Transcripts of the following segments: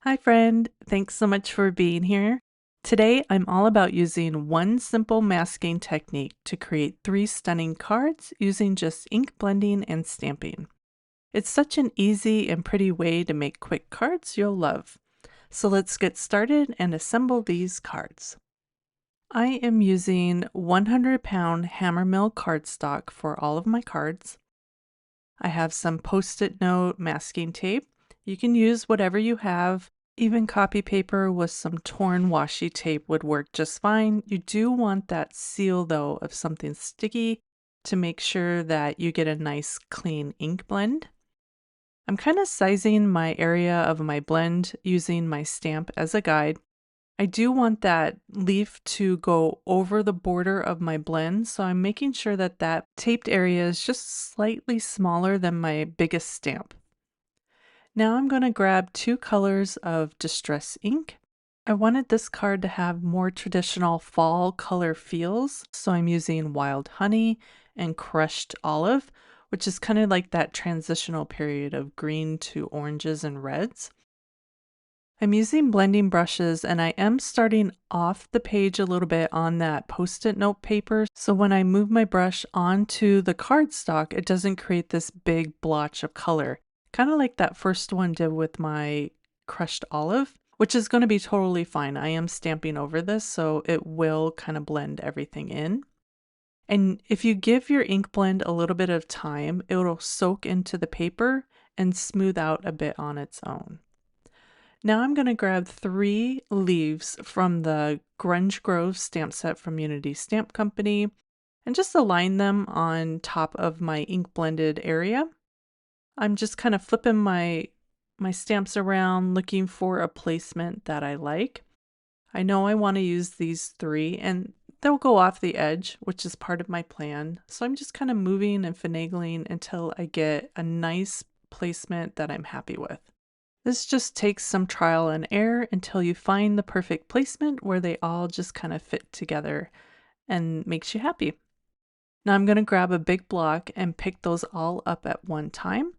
Hi friend, thanks so much for being here. Today I'm all about using one simple masking technique to create 3 stunning cards using just ink blending and stamping. It's such an easy and pretty way to make quick cards you'll love. So let's get started and assemble these cards. I am using 100-pound hammermill cardstock for all of my cards. I have some post-it note masking tape. You can use whatever you have. Even copy paper with some torn washi tape would work just fine. You do want that seal though of something sticky to make sure that you get a nice clean ink blend. I'm kind of sizing my area of my blend using my stamp as a guide. I do want that leaf to go over the border of my blend, so I'm making sure that that taped area is just slightly smaller than my biggest stamp. Now I'm going to grab 2 colors of distress ink. I wanted this card to have more traditional fall color feels, so I'm using wild honey and crushed olive, which is kind of like that transitional period of green to oranges and reds. I'm using blending brushes and I am starting off the page a little bit on that post-it note paper, so when I move my brush onto the cardstock, it doesn't create this big blotch of color. Kind of like that first one did with my crushed olive, which is going to be totally fine. I am stamping over this, so it will kind of blend everything in. And if you give your ink blend a little bit of time, it will soak into the paper and smooth out a bit on its own. Now I'm going to grab 3 leaves from the Grunge Grove stamp set from Unity Stamp Company and just align them on top of my ink blended area. I'm just kind of flipping my stamps around, looking for a placement that I like. I know I want to use these 3 and they'll go off the edge, which is part of my plan. So I'm just kind of moving and finagling until I get a nice placement that I'm happy with. This just takes some trial and error until you find the perfect placement where they all just kind of fit together and makes you happy. Now I'm going to grab a big block and pick those all up at one time.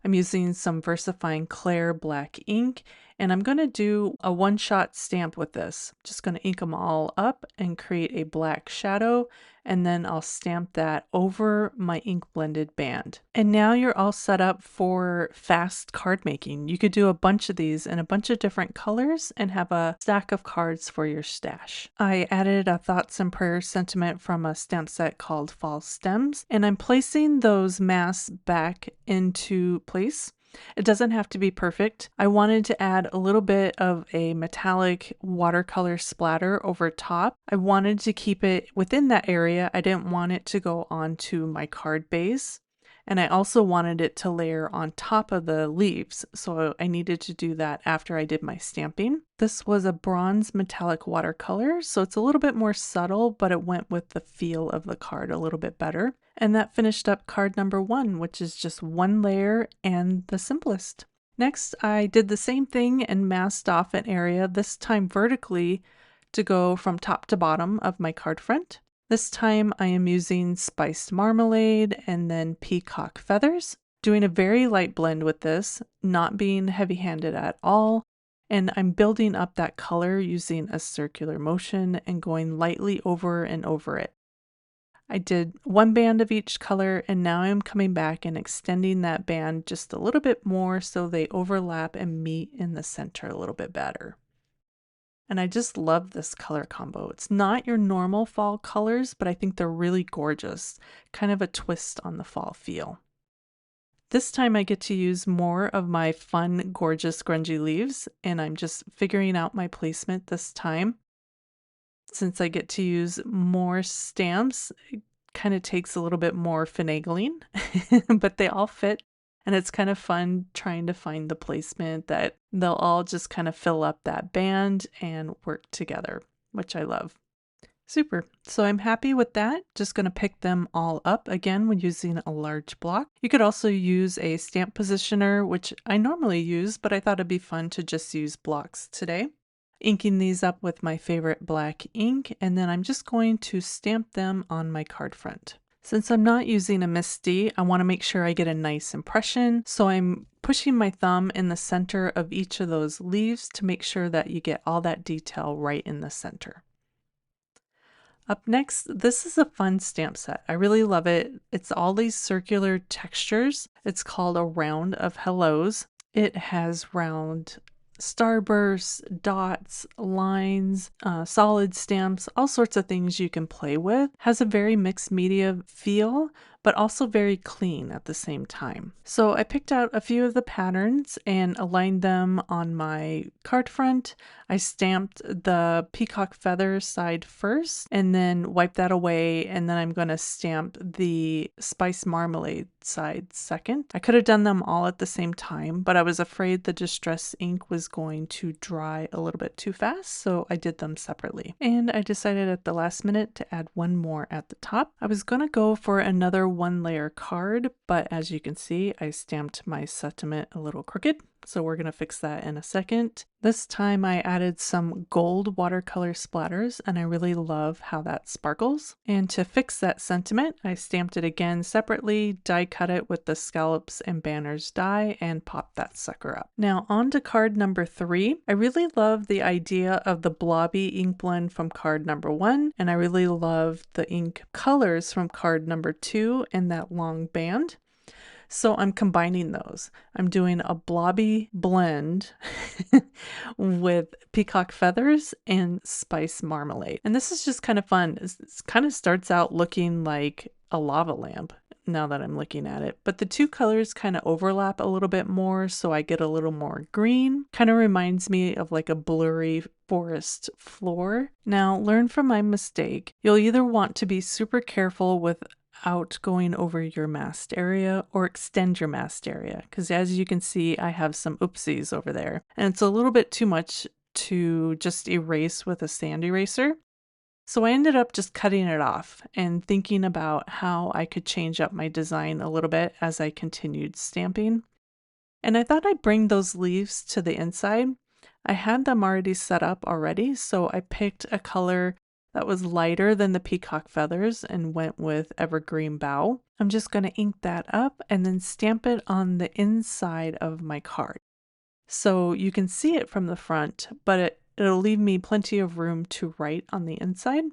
I'm using some VersaFine Clair black ink, and I'm going to do a one-shot stamp with this. Just going to ink them all up and create a black shadow, and then I'll stamp that over my ink blended band. And now you're all set up for fast card making. You could do a bunch of these in a bunch of different colors and have a stack of cards for your stash. I added a thoughts and prayers sentiment from a stamp set called Fall Stems, and I'm placing those masks back into place. It doesn't have to be perfect. I wanted to add a little bit of a metallic watercolor splatter over top. I wanted to keep it within that area. I didn't want it to go onto my card base. And I also wanted it to layer on top of the leaves, so I needed to do that after I did my stamping. This was a bronze metallic watercolor, so it's a little bit more subtle, but it went with the feel of the card a little bit better. And that finished up card number 1, which is just 1 layer and the simplest. Next, I did the same thing and masked off an area, this time vertically, to go from top to bottom of my card front. This time I am using spiced marmalade and then peacock feathers, doing a very light blend with this, not being heavy-handed at all, and I'm building up that color using a circular motion and going lightly over and over it. I did 1 band of each color, and now I'm coming back and extending that band just a little bit more so they overlap and meet in the center a little bit better. And I just love this color combo. It's not your normal fall colors, but I think they're really gorgeous. Kind of a twist on the fall feel. This time I get to use more of my fun, gorgeous, grungy leaves, and I'm just figuring out my placement this time. Since I get to use more stamps, it kind of takes a little bit more finagling, but they all fit. And it's kind of fun trying to find the placement that they'll all just kind of fill up that band and work together, which I love. Super. So I'm happy with that. Just going to pick them all up again when using a large block. You could also use a stamp positioner, which I normally use, but I thought it'd be fun to just use blocks today. Inking these up with my favorite black ink, and then I'm just going to stamp them on my card front. Since I'm not using a MIST-D, I want to make sure I get a nice impression, so I'm pushing my thumb in the center of each of those leaves to make sure that you get all that detail right in the center. Up next, this is a fun stamp set. I really love it. It's all these circular textures. It's called a round of hellos. It has round starbursts, dots, lines, solid stamps, all sorts of things you can play with. Has a very mixed media feel, but also very clean at the same time. So I picked out a few of the patterns and aligned them on my card front. I stamped the peacock feather side first and then wipe that away, and then I'm going to stamp the spice marmalade side second. I could have done them all at the same time, but I was afraid the distress ink was going to dry a little bit too fast, so I did them separately. And I decided at the last minute to add one more at the top. I was going to go for another one layer card, but as you can see, I stamped my sentiment a little crooked. So we're going to fix that in a second. This time I added some gold watercolor splatters, and I really love how that sparkles. And to fix that sentiment, I stamped it again separately, die cut it with the scallops and banners die, and popped that sucker up. Now on to card number 3. I really love the idea of the blobby ink blend from card number 1, and I really love the ink colors from card number 2 and that long band. So I'm combining those. I'm doing a blobby blend with peacock feathers and spice marmalade. And this is just kind of fun. It kind of starts out looking like a lava lamp now that I'm looking at it. But the two colors kind of overlap a little bit more, so I get a little more green. Kind of reminds me of like a blurry forest floor. Now, learn from my mistake. You'll either want to be super careful with going over your masked area or extend your masked area, because as you can see I have some oopsies over there and it's a little bit too much to just erase with a sand eraser. So I ended up just cutting it off and thinking about how I could change up my design a little bit as I continued stamping. And I thought I'd bring those leaves to the inside. I had them already set up already, so I picked a color that was lighter than the peacock feathers and went with evergreen bough. I'm just going to ink that up and then stamp it on the inside of my card. So you can see it from the front, but it'll leave me plenty of room to write on the inside.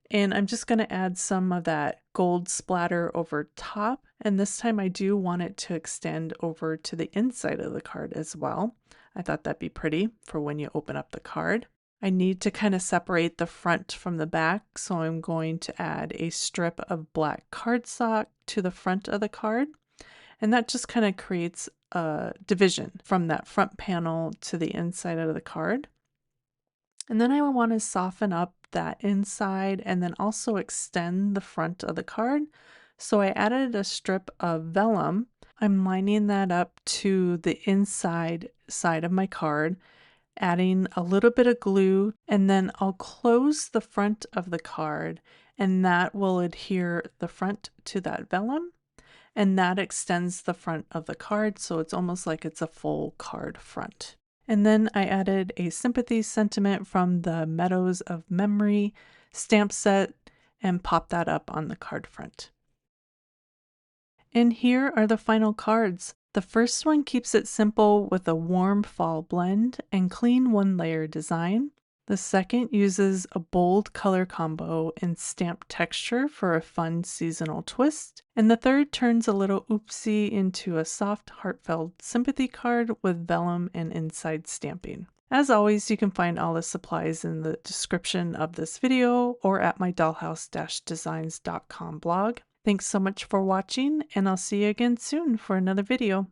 And I'm just going to add some of that gold splatter over top. And this time I do want it to extend over to the inside of the card as well. I thought that'd be pretty for when you open up the card. I need to kind of separate the front from the back, so I'm going to add a strip of black cardstock to the front of the card. And that just kind of creates a division from that front panel to the inside of the card. And then I want to soften up that inside and then also extend the front of the card. So I added a strip of vellum. I'm lining that up to the inside side of my card, adding a little bit of glue, and then I'll close the front of the card, and that will adhere the front to that vellum, and that extends the front of the card, so it's almost like it's a full card front. And then I added a sympathy sentiment from the Meadows of Memory stamp set and popped that up on the card front. And here are the final cards. The first one keeps it simple with a warm fall blend and clean one layer design. The second uses a bold color combo and stamp texture for a fun seasonal twist. And the third turns a little oopsie into a soft, heartfelt sympathy card with vellum and inside stamping. As always, you can find all the supplies in the description of this video or at my dollhouse-designs.com blog. Thanks so much for watching, and I'll see you again soon for another video.